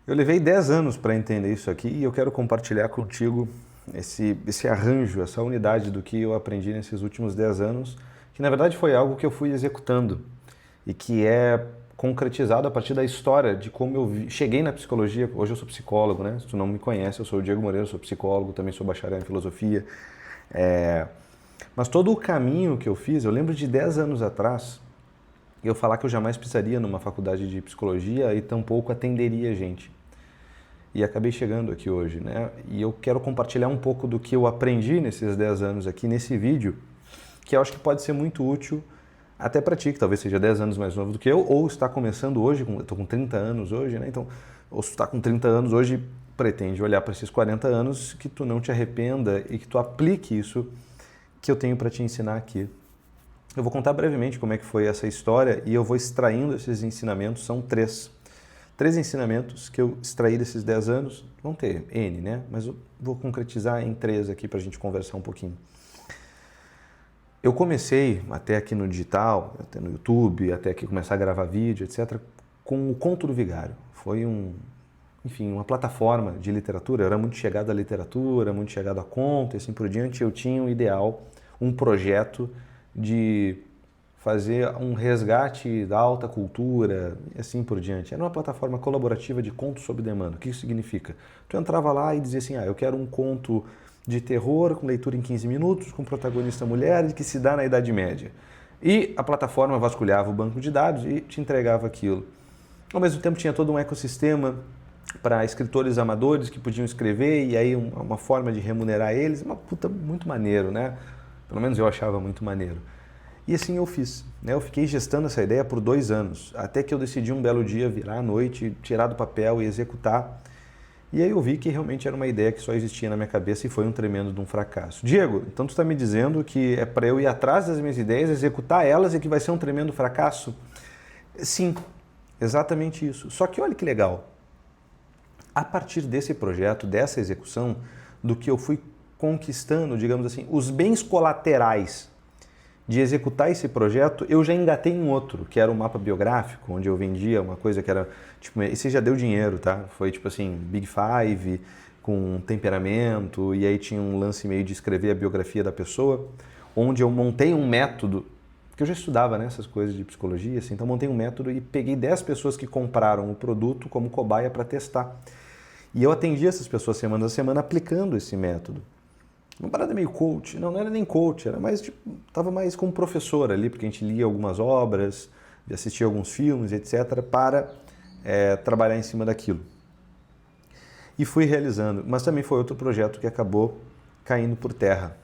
Eu levei 10 anos para entender isso aqui e eu quero compartilhar contigo esse arranjo, essa unidade do que eu aprendi nesses últimos 10 anos, que na verdade foi algo que eu fui executando e que é concretizado a partir da história de como eu cheguei na psicologia. Hoje eu sou psicólogo, né? Se tu não me conhece, eu sou o Diego Moreira, sou psicólogo, também sou bacharel em filosofia. Mas todo o caminho que eu fiz, eu lembro de 10 anos atrás, eu falar que eu jamais pisaria numa faculdade de psicologia e tampouco atenderia gente. E acabei chegando aqui hoje, né? E eu quero compartilhar um pouco do que eu aprendi nesses 10 anos aqui nesse vídeo, que eu acho que pode ser muito útil até para ti, que talvez seja 10 anos mais novo do que eu, ou está começando hoje, eu estou com 30 anos hoje, né? Então, ou se tu está com 30 anos hoje, pretende olhar para esses 40 anos, que tu não te arrependa e que tu aplique isso que eu tenho para te ensinar aqui. Eu vou contar brevemente como é que foi essa história e eu vou extraindo esses ensinamentos, são três ensinamentos que eu extraí desses 10 anos, vão ter N, né? Mas eu vou concretizar em 3 aqui para a gente conversar um pouquinho. Eu comecei, até aqui no digital, até no YouTube, até aqui começar a gravar vídeo, etc., com o Conto do Vigário. Foi uma plataforma de literatura, eu era muito chegado à literatura, muito chegado a conto e assim por diante. Eu tinha um ideal, um projeto de fazer um resgate da alta cultura e assim por diante. Era uma plataforma colaborativa de contos sob demanda. O que isso significa? Tu entrava lá e dizia assim, eu quero um conto de terror com leitura em 15 minutos, com protagonista mulher que se dá na Idade Média. E a plataforma vasculhava o banco de dados e te entregava aquilo. Ao mesmo tempo tinha todo um ecossistema para escritores amadores que podiam escrever e aí uma forma de remunerar eles, muito maneiro, né? Pelo menos eu achava muito maneiro. E assim eu fiz, né? Eu fiquei gestando essa ideia por 2 anos, até que eu decidi um belo dia virar à noite, tirar do papel e executar. E aí eu vi que realmente era uma ideia que só existia na minha cabeça e foi um tremendo de um fracasso. Diego, então tu está me dizendo que é para eu ir atrás das minhas ideias, executar elas e que vai ser um tremendo fracasso? Sim, exatamente isso. Só que olha que legal. A partir desse projeto, dessa execução, do que eu fui conquistando, digamos assim, os bens colaterais de executar esse projeto, eu já engatei em outro, que era um mapa biográfico, onde eu vendia uma coisa que era, tipo, esse já deu dinheiro, tá? Foi tipo assim, Big Five, com temperamento, e aí tinha um lance meio de escrever a biografia da pessoa, onde eu montei um método, porque eu já estudava, né, essas coisas de psicologia, assim, então montei um método e peguei 10 pessoas que compraram o produto como cobaia para testar. E eu atendi essas pessoas semana a semana aplicando esse método. Uma parada meio coach, não era nem coach, era mais tipo, tava mais como professor ali, porque a gente lia algumas obras, assistia alguns filmes, etc, para trabalhar em cima daquilo. E fui realizando, mas também foi outro projeto que acabou caindo por terra.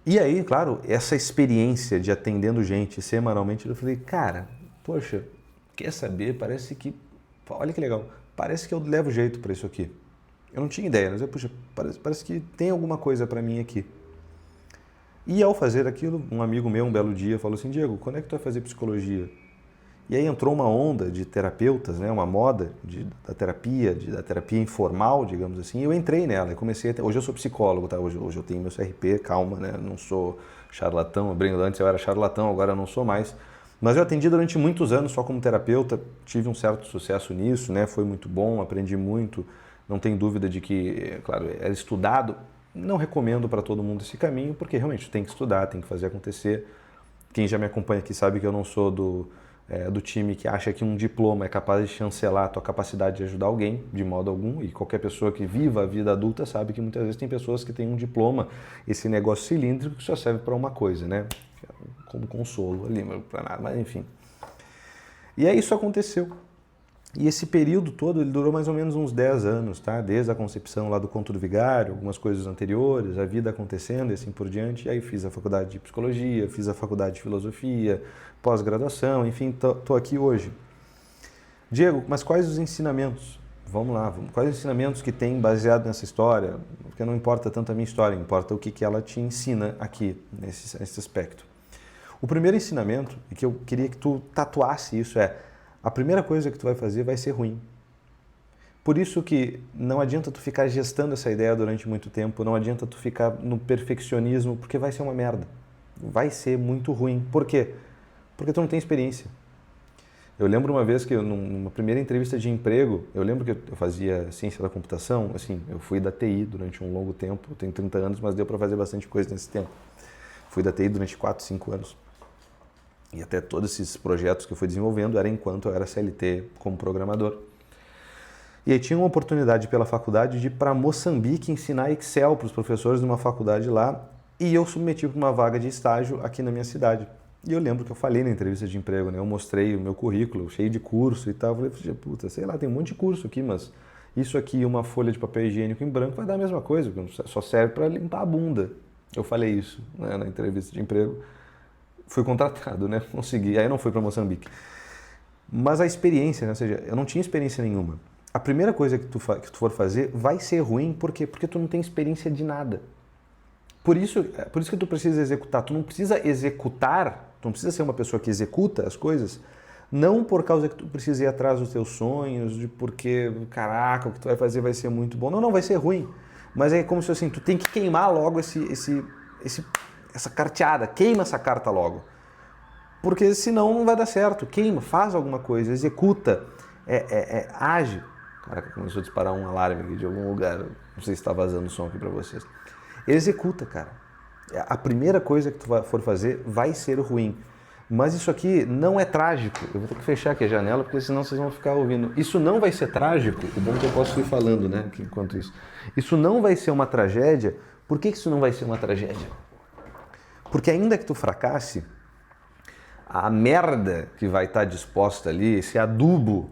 E aí, claro, essa experiência de atendendo gente semanalmente, eu falei, cara, poxa, quer saber, parece que, olha que legal, parece que eu levo jeito para isso aqui. Eu não tinha ideia, mas puxa, parece que tem alguma coisa para mim aqui. E ao fazer aquilo, um amigo meu, um belo dia, falou assim, Diego, quando é que tu vai fazer psicologia? E aí entrou uma onda de terapeutas, né, uma moda da terapia informal, digamos assim, e eu entrei nela e comecei hoje eu sou psicólogo, tá? Hoje eu tenho meu CRP, calma, né? Não sou charlatão, eu brinco, antes eu era charlatão, agora eu não sou mais. Mas eu atendi durante muitos anos só como terapeuta, tive um certo sucesso nisso, né? Foi muito bom, aprendi muito. Não tem dúvida de que, claro, era estudado. Não recomendo para todo mundo esse caminho, porque realmente tem que estudar, tem que fazer acontecer. Quem já me acompanha aqui sabe que eu não sou do time que acha que um diploma é capaz de chancelar a tua capacidade de ajudar alguém, de modo algum. E qualquer pessoa que viva a vida adulta sabe que muitas vezes tem pessoas que têm um diploma, esse negócio cilíndrico que só serve para uma coisa, né? Como consolo ali, para nada, mas enfim. E aí isso aconteceu. E esse período todo, ele durou mais ou menos uns 10 anos, tá? Desde a concepção lá do Conto do Vigário, algumas coisas anteriores, a vida acontecendo e assim por diante. E aí fiz a faculdade de psicologia, fiz a faculdade de filosofia, pós-graduação, enfim, tô aqui hoje. Diego, mas quais os ensinamentos? Vamos lá, quais os ensinamentos que tem baseado nessa história? Porque não importa tanto a minha história, importa o que ela te ensina aqui, nesse aspecto. O primeiro ensinamento, e que eu queria que tu tatuasse isso, a primeira coisa que tu vai fazer vai ser ruim. Por isso que não adianta tu ficar gestando essa ideia durante muito tempo, não adianta tu ficar no perfeccionismo, porque vai ser uma merda. Vai ser muito ruim. Por quê? Porque tu não tem experiência. Eu lembro uma vez que numa primeira entrevista de emprego, eu lembro que eu fazia ciência da computação, assim, eu fui da TI durante um longo tempo, eu tenho 30 anos, mas deu para fazer bastante coisa nesse tempo. Fui da TI durante 4, 5 anos. E até todos esses projetos que eu fui desenvolvendo era enquanto eu era CLT como programador. E aí tinha uma oportunidade pela faculdade de ir para Moçambique ensinar Excel para os professores de uma faculdade lá, e eu submeti para uma vaga de estágio aqui na minha cidade. E eu lembro que eu falei na entrevista de emprego, né? Eu mostrei o meu currículo cheio de curso e tal. Eu falei, puta, sei lá, tem um monte de curso aqui, mas isso aqui e uma folha de papel higiênico em branco vai dar a mesma coisa, porque só serve para limpar a bunda. Eu falei isso, né, na entrevista de emprego. Fui contratado, né? Consegui. Aí não fui para Moçambique. Mas a experiência, né? Ou seja, eu não tinha experiência nenhuma. A primeira coisa que tu for fazer vai ser ruim, por quê? Porque tu não tem experiência de nada. Por isso que tu precisa executar. Tu não precisa executar, tu não precisa ser uma pessoa que executa as coisas, não por causa que tu precisa ir atrás dos teus sonhos, de porque, caraca, o que tu vai fazer vai ser muito bom. Não, não, vai ser ruim. Mas é como se assim, tu tem que queimar logo essa carteada, queima essa carta logo. Porque senão não vai dar certo. Queima, faz alguma coisa, executa, age. Caraca, começou a disparar um alarme aqui de algum lugar. Não sei se está vazando o som aqui para vocês. Executa, cara. A primeira coisa que tu for fazer vai ser ruim. Mas isso aqui não é trágico. Eu vou ter que fechar aqui a janela, porque senão vocês vão ficar ouvindo. Isso não vai ser trágico. O bom é que eu posso ir falando, né? Enquanto isso. Isso não vai ser uma tragédia. Por que isso não vai ser uma tragédia? Porque ainda que tu fracasse, a merda que vai estar disposta ali, esse adubo,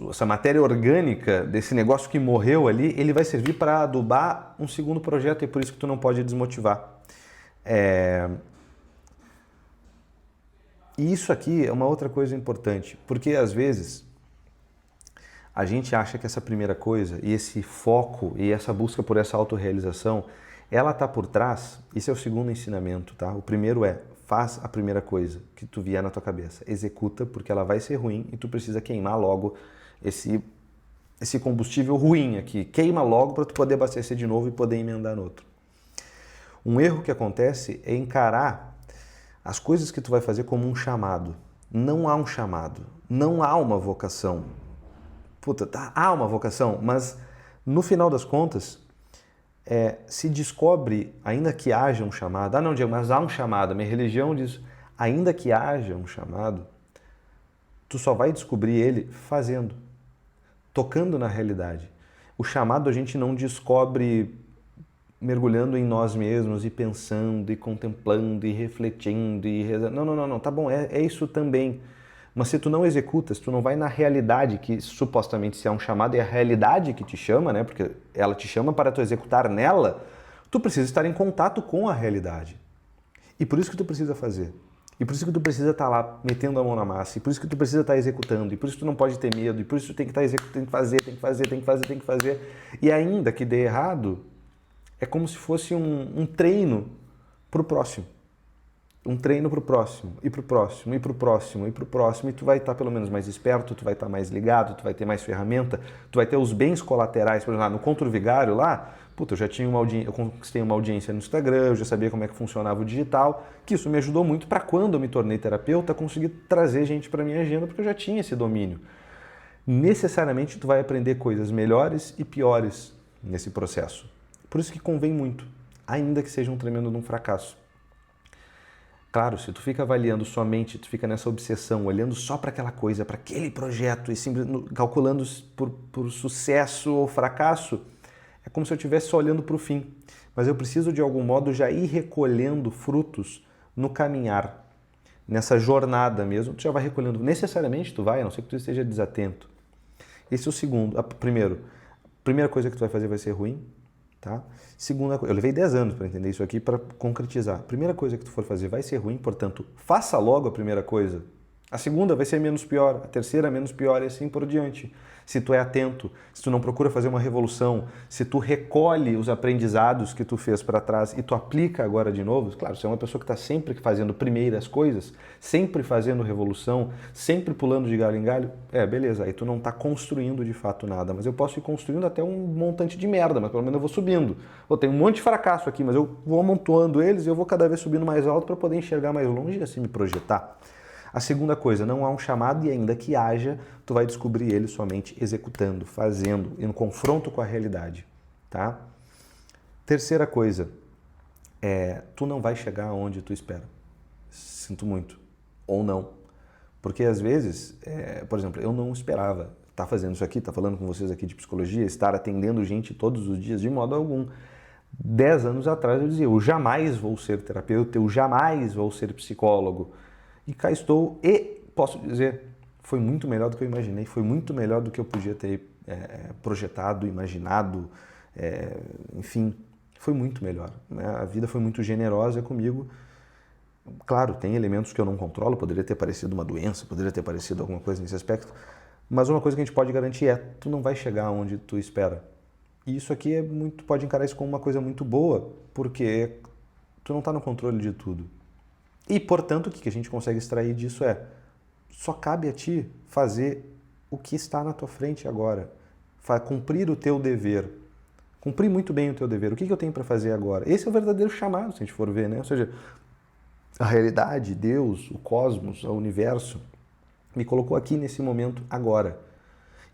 essa matéria orgânica desse negócio que morreu ali, ele vai servir para adubar um segundo projeto, e por isso que tu não pode desmotivar. E isso aqui é uma outra coisa importante, porque às vezes a gente acha que essa primeira coisa, e esse foco, e essa busca por essa autorrealização, ela está por trás. Esse é o segundo ensinamento, tá? O primeiro faz a primeira coisa que tu vier na tua cabeça. Executa, porque ela vai ser ruim e tu precisa queimar logo esse combustível ruim aqui. Queima logo para tu poder abastecer de novo e poder emendar no outro. Um erro que acontece é encarar as coisas que tu vai fazer como um chamado. Não há um chamado, não há uma vocação. Puta, há uma vocação, mas no final das contas, se descobre, ainda que haja um chamado, não, Diego, mas há um chamado, a minha religião diz, ainda que haja um chamado, tu só vai descobrir ele fazendo, tocando na realidade. O chamado a gente não descobre mergulhando em nós mesmos e pensando e contemplando e refletindo e rezando. Não, tá bom, é isso também. Mas se tu não executas, tu não vai na realidade, que supostamente se é um chamado, é a realidade que te chama, né? Porque ela te chama para tu executar nela, tu precisa estar em contato com a realidade. E por isso que tu precisa fazer. E por isso que tu precisa estar lá metendo a mão na massa. E por isso que tu precisa estar executando. E por isso que tu não pode ter medo. E por isso que tu tem que estar executando, tem que fazer. E ainda que dê errado, é como se fosse um treino para o próximo. Um treino para o próximo, e para o próximo, e para o próximo, e para o próximo, e tu vai estar pelo menos mais esperto, tu vai estar mais ligado, tu vai ter mais ferramenta, tu vai ter os bens colaterais. Por exemplo, no Contra o Vigário lá, puta, eu já tinha eu conquistei uma audiência no Instagram, eu já sabia como é que funcionava o digital, que isso me ajudou muito para quando eu me tornei terapeuta, conseguir trazer gente para minha agenda, porque eu já tinha esse domínio. Necessariamente tu vai aprender coisas melhores e piores nesse processo. Por isso que convém muito, ainda que seja um tremendo de um fracasso. Claro, se tu fica avaliando somente, tu fica nessa obsessão, olhando só para aquela coisa, para aquele projeto e calculando por sucesso ou fracasso, é como se eu estivesse só olhando para o fim. Mas eu preciso, de algum modo, já ir recolhendo frutos no caminhar, nessa jornada mesmo. Tu já vai recolhendo. Necessariamente tu vai, a não ser que tu esteja desatento. Esse é o segundo. A primeira coisa que tu vai fazer vai ser ruim. Tá? Segunda coisa, eu levei 10 anos para entender isso aqui, para concretizar. A primeira coisa que tu for fazer vai ser ruim, portanto, faça logo a primeira coisa. A segunda vai ser menos pior, a terceira menos pior e assim por diante. Se tu é atento, se tu não procura fazer uma revolução, se tu recolhe os aprendizados que tu fez para trás e tu aplica agora de novo, claro, se é uma pessoa que está sempre fazendo primeiras coisas, sempre fazendo revolução, sempre pulando de galho em galho, beleza, aí tu não está construindo de fato nada, mas eu posso ir construindo até um montante de merda, mas pelo menos eu vou subindo. Tem um monte de fracasso aqui, mas eu vou amontoando eles e eu vou cada vez subindo mais alto para poder enxergar mais longe e assim me projetar. A segunda coisa, não há um chamado e ainda que haja, tu vai descobrir ele somente executando, fazendo, em confronto com a realidade, tá? Terceira coisa, tu não vai chegar onde tu espera. Sinto muito. Ou não. Porque às vezes, por exemplo, eu não esperava estar fazendo isso aqui, estar falando com vocês aqui de psicologia, estar atendendo gente todos os dias de modo algum. 10 anos atrás eu dizia, eu jamais vou ser terapeuta, eu jamais vou ser psicólogo. E cá estou e posso dizer, foi muito melhor do que eu imaginei, foi muito melhor do que eu podia ter projetado, imaginado, enfim, foi muito melhor. Né? A vida foi muito generosa comigo. Claro, tem elementos que eu não controlo, poderia ter parecido uma doença, poderia ter parecido alguma coisa nesse aspecto, mas uma coisa que a gente pode garantir é, tu não vai chegar onde tu espera. E isso aqui pode encarar isso como uma coisa muito boa, porque tu não está no controle de tudo. E, portanto, o que a gente consegue extrair disso só cabe a ti fazer o que está na tua frente agora. Cumprir o teu dever. Cumprir muito bem o teu dever. O que eu tenho para fazer agora? Esse é o verdadeiro chamado, se a gente for ver, né? Ou seja, a realidade, Deus, o cosmos, o universo, me colocou aqui nesse momento agora.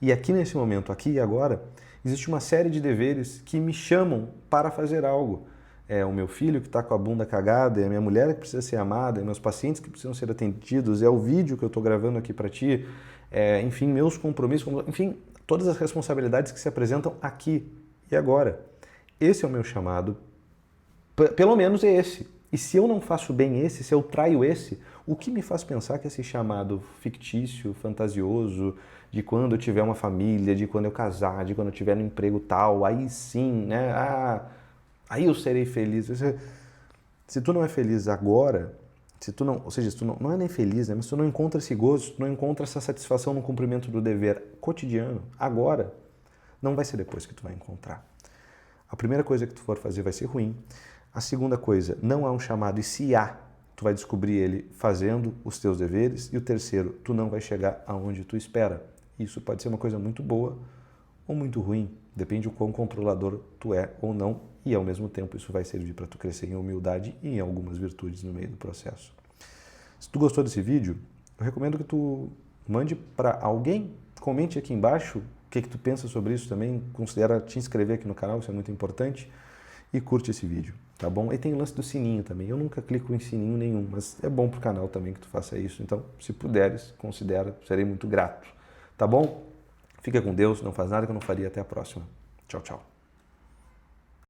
E aqui nesse momento, aqui e agora, existe uma série de deveres que me chamam para fazer algo. É o meu filho que está com a bunda cagada, é a minha mulher que precisa ser amada, é meus pacientes que precisam ser atendidos, é o vídeo que eu estou gravando aqui para ti, enfim, meus compromissos, enfim, todas as responsabilidades que se apresentam aqui e agora. Esse é o meu chamado, pelo menos é esse. E se eu não faço bem esse, se eu traio esse, o que me faz pensar que esse chamado fictício, fantasioso, de quando eu tiver uma família, de quando eu casar, de quando eu tiver no emprego tal, aí sim, né? Aí eu serei feliz. Se tu não é feliz agora, se tu não, ou seja, se tu não é nem feliz, né? Mas se tu não encontra esse gozo, tu não encontra essa satisfação no cumprimento do dever cotidiano, agora, não vai ser depois que tu vai encontrar. A primeira coisa que tu for fazer vai ser ruim. A segunda coisa, não há um chamado, e se há, tu vai descobrir ele fazendo os teus deveres. E o terceiro, tu não vai chegar aonde tu espera. Isso pode ser uma coisa muito boa ou muito ruim, depende do quão controlador tu é ou não, e ao mesmo tempo isso vai servir para tu crescer em humildade e em algumas virtudes no meio do processo. Se tu gostou desse vídeo, eu recomendo que tu mande para alguém, comente aqui embaixo o que tu pensa sobre isso também, considera te inscrever aqui no canal, isso é muito importante, e curte esse vídeo, tá bom? E tem o lance do sininho também, eu nunca clico em sininho nenhum, mas é bom pro canal também que tu faça isso, então se puderes, considera, serei muito grato, tá bom? Fica com Deus, não faz nada que eu não faria, até a próxima. Tchau, tchau.